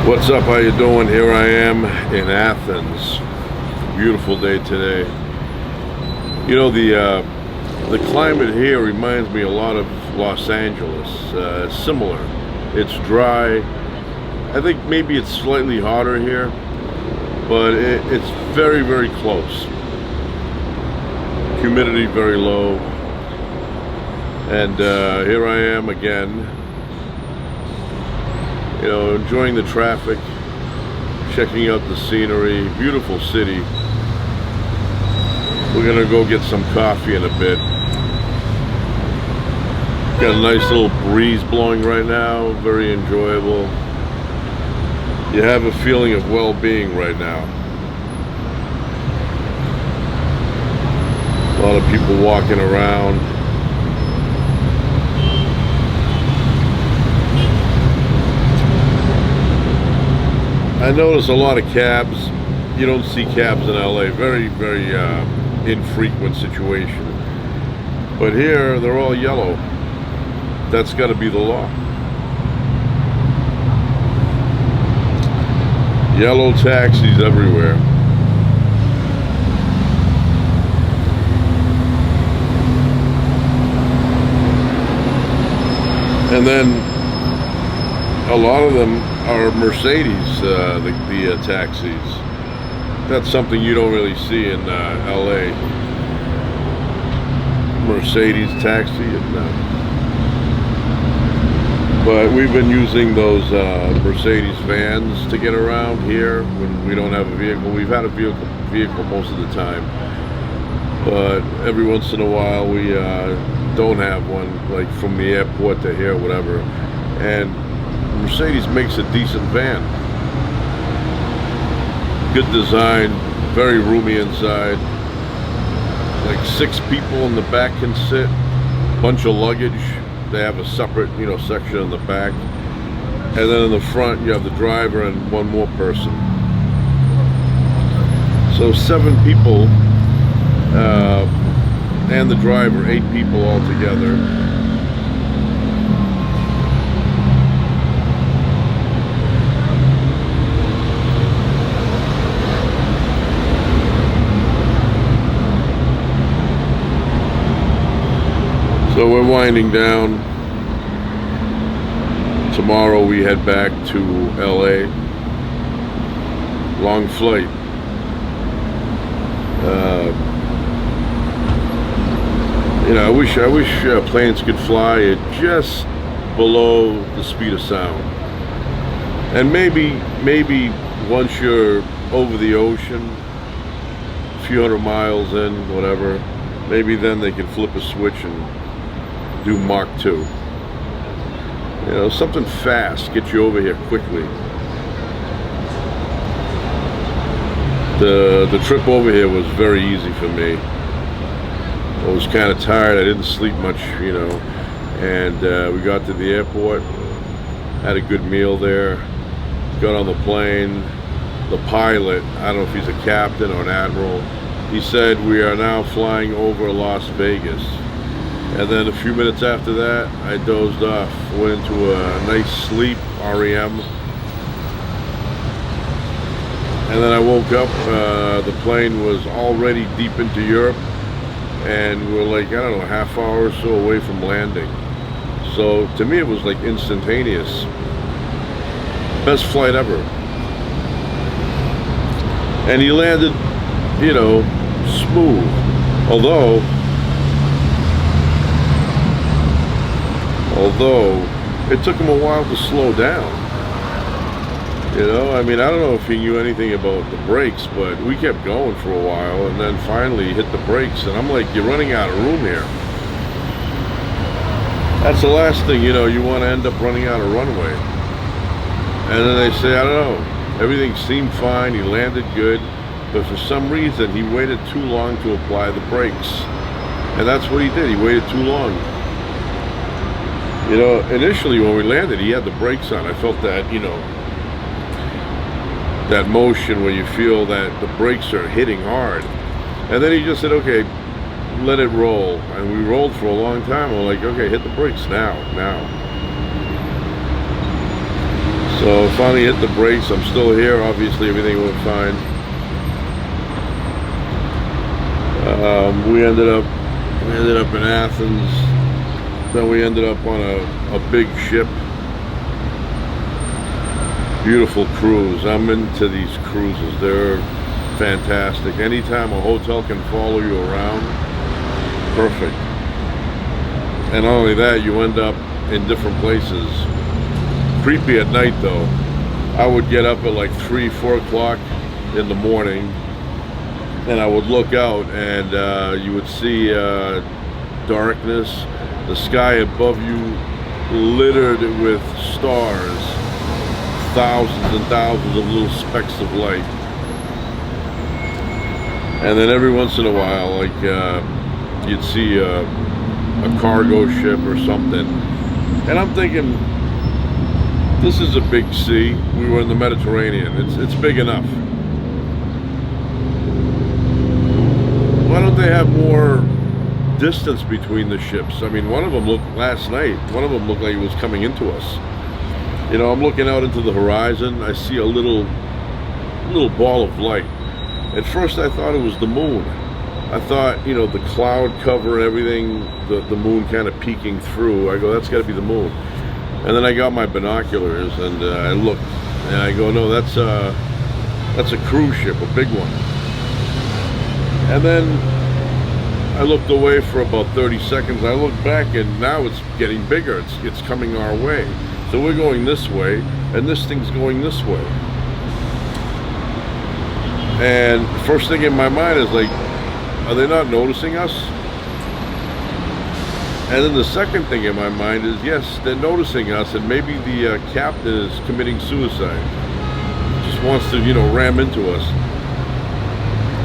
What's up? How you doing? Here I am in Athens. Beautiful day today. You know, the climate here reminds me a lot of Los Angeles. Similar. It's dry. I think maybe it's slightly hotter here, but it's very, very close. Humidity very low. And here I am again. You know, enjoying the traffic, checking out the scenery. Beautiful city. We're gonna go get some coffee in a bit. Got a nice little breeze blowing right now, very enjoyable. You have a feeling of well-being right now. A lot of people walking around. I notice a lot of cabs. You don't see cabs in LA. Very, very infrequent situation. But here, they're all yellow. That's got to be the law. Yellow taxis everywhere. And then a lot of them are Mercedes, the taxis. That's something you don't really see in LA. Mercedes taxi. But we've been using those Mercedes vans to get around here when we don't have a vehicle. We've had a vehicle most of the time, but every once in a while we don't have one, like from the airport to here, whatever. And Mercedes makes a decent van. Good design, very roomy inside. Like 6 people in the back can sit. Bunch of luggage. They have a separate, section in the back. And then in the front you have the driver and one more person. So 7 people, and the driver, 8 people altogether. So we're winding down. Tomorrow we head back to LA. Long flight. I wish planes could fly at just below the speed of sound. And maybe once you're over the ocean, a few hundred miles in, whatever, maybe then they can flip a switch and do Mach 2. Something fast, get you over here quickly. The trip over here was very easy for me. I was kind of tired. I didn't sleep much, and we got to the airport, had a good meal there, got on the plane. The pilot, I don't know if he's a captain or an admiral, he said we are now flying over Las Vegas. And then a few minutes after that, I dozed off, went into a nice sleep, REM. And then I woke up, the plane was already deep into Europe, and we're like, I don't know, a half hour or so away from landing. So to me it was like instantaneous. Best flight ever. And he landed, smooth. Although it took him a while to slow down. I don't know if he knew anything about the brakes, but we kept going for a while, and then finally he hit the brakes, and I'm like, you're running out of room here. That's the last thing, you want to end up running out of runway. And then they say, I don't know, everything seemed fine, he landed good, but for some reason he waited too long to apply the brakes. And that's what he did, he waited too long. Initially when we landed, he had the brakes on. I felt that, that motion where you feel that the brakes are hitting hard. And then he just said, okay, let it roll. And we rolled for a long time. I'm like, okay, hit the brakes now. So finally hit the brakes. I'm still here. Obviously everything went fine. We ended up in Athens. Then we ended up on a big ship. Beautiful cruise. I'm into these cruises. They're fantastic. Anytime a hotel can follow you around, perfect. And not only that, you end up in different places. Creepy at night though. I would get up at like 3, 4 o'clock in the morning, and I would look out, and you would see darkness, the sky above you littered with stars, thousands and thousands of little specks of light. And then every once in a while, like you'd see a cargo ship or something, and I'm thinking, this is a big sea. We were in the Mediterranean. It's big enough. Why don't they have more distance between the ships? I mean, one of them looked like it was coming into us. You know, I'm looking out into the horizon. I see a little ball of light. At first I thought it was the moon. I thought, you know, the cloud cover and everything, the moon kind of peeking through. I go, that's got to be the moon. And then I got my binoculars and I looked, and I go, no, that's a cruise ship, a big one. And then I looked away for about 30 seconds. I looked back, and now it's getting bigger. It's coming our way. So we're going this way, and this thing's going this way. And first thing in my mind is like, are they not noticing us? And then the second thing in my mind is, yes, they're noticing us, and maybe the captain is committing suicide. Just wants to, you know, ram into us.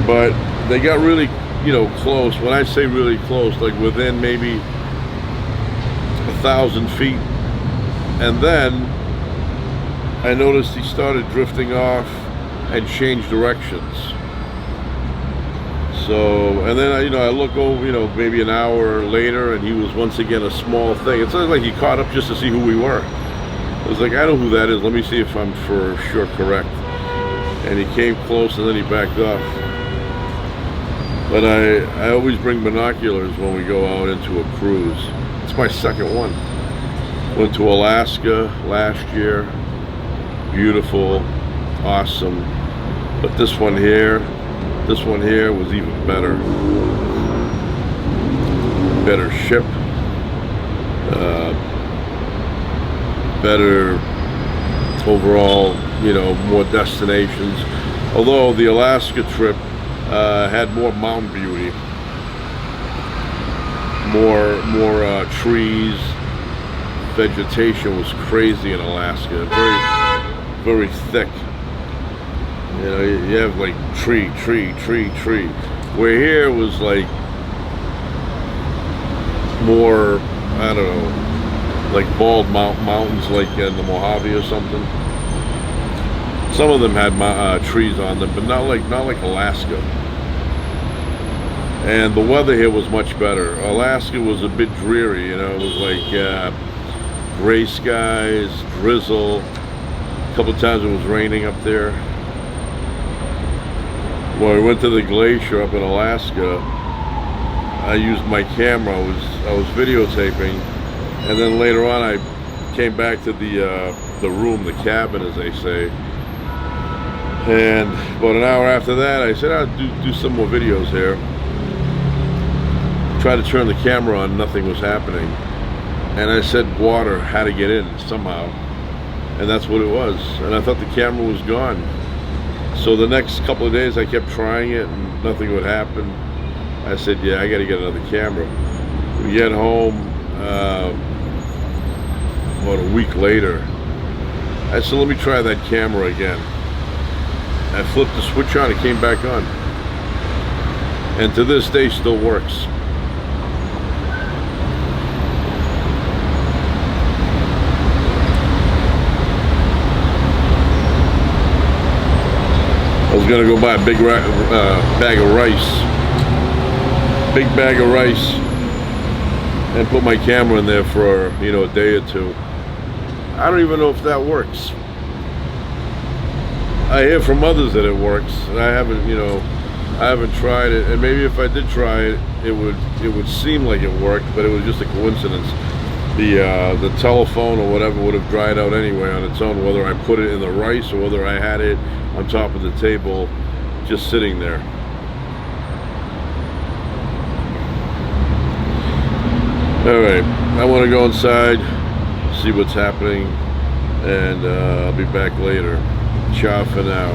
But they got really, you know, close. When I say really close, like within maybe 1,000 feet. And then I noticed he started drifting off and changed directions. So, and then I look over, you know, maybe an hour later, and he was once again a small thing. It's like he caught up just to see who we were. I was like, I know who that is. Let me see if I'm for sure correct. And he came close, and then he backed off. But I always bring binoculars when we go out into a cruise. It's my second one. Went to Alaska last year. Beautiful, awesome. But this one here was even better. Better ship. Better overall, you know, more destinations. Although the Alaska trip had more mountain beauty, more trees, vegetation was crazy in Alaska, very thick. You know, you have like tree. Where here was like more, I don't know, like bald mountains, like in the Mojave or something. Some of them had trees on them, but not like Alaska. And the weather here was much better. Alaska was a bit dreary, you know. It was like gray skies, drizzle. A couple of times it was raining up there. When we went to the glacier up in Alaska, I used my camera. I was videotaping, and then later on I came back to the room, the cabin, as they say. And about an hour after that, I said, I'll do some more videos here. Tried to turn the camera on, nothing was happening. And I said water had to get in somehow. And that's what it was. And I thought the camera was gone. So the next couple of days I kept trying it and nothing would happen. I said, yeah, I got to get another camera. We get home about a week later. I said, let me try that camera again. I flipped the switch on, it came back on. And to this day still works. I was gonna go buy a big bag of rice. Big bag of rice. And put my camera in there for, you know, a day or two. I don't even know if that works. I hear from others that it works, and I haven't, I haven't tried it. And maybe if I did try it, it would seem like it worked, but it was just a coincidence. The telephone or whatever would have dried out anyway on its own, whether I put it in the rice or whether I had it on top of the table, just sitting there. All right, I want to go inside, see what's happening, and I'll be back later. Ciao for now.